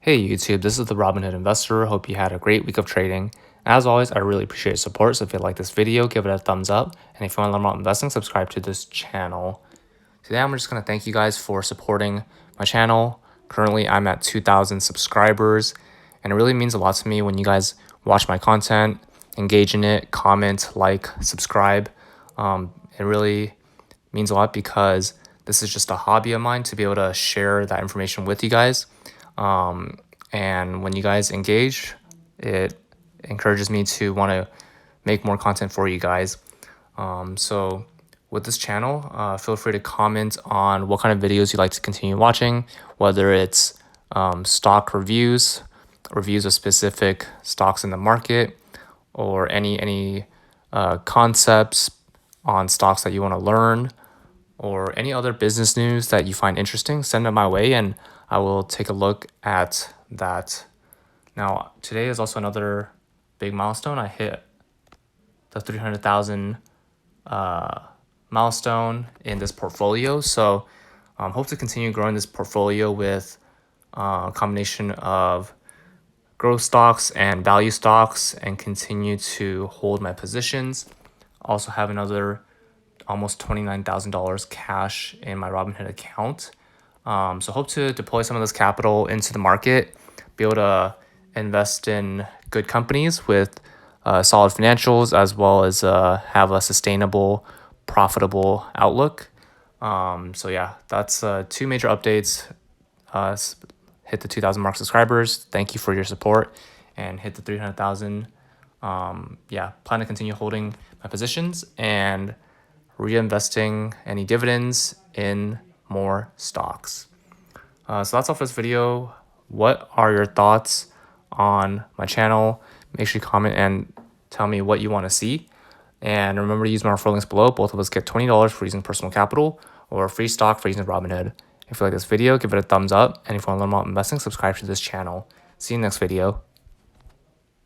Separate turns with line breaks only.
Hey YouTube, this is the Robinhood investor. Hope you had a great week of trading. As always, I really appreciate your support. So if you like this video, give it a thumbs up. And if you want to learn more about investing, subscribe to this channel. Today, I'm just going to thank you guys for supporting my channel. Currently, I'm at 2,000 subscribers. And it really means a lot to me when you guys watch my content, engage in it, comment, like, subscribe. It really means a lot because this is just a hobby of mine to be able to share that information with you guys. And when you guys engage, it encourages me to want to make more content for you guys. So with this channel, feel free to comment on what kind of videos you'd like to continue watching, whether it's stock reviews of specific stocks in the market, or any concepts on stocks that you want to learn, or any other business news that you find interesting. Send it my way and I will take a look at that. Now, today is also another big milestone. I hit the 300,000 milestone in this portfolio. So hope to continue growing this portfolio with a combination of growth stocks and value stocks and continue to hold my positions. Also have another almost $29,000 cash in my Robinhood account. So hope to deploy some of this capital into the market, be able to invest in good companies with solid financials, as well as have a sustainable, profitable outlook. So yeah, that's two major updates. Hit the 2,000 mark subscribers. Thank you for your support, and hit the 300,000. Yeah, plan to continue holding my positions and reinvesting any dividends in more stocks. So that's all for this video. What are your thoughts on my channel? Make sure you comment and tell me what you want to see. And remember to use my referral links below. Both of us get $20 for using personal capital or free stock for using Robinhood. If you like this video, give it a thumbs up. And if you want to learn more about investing, subscribe to this channel. See you in the next video.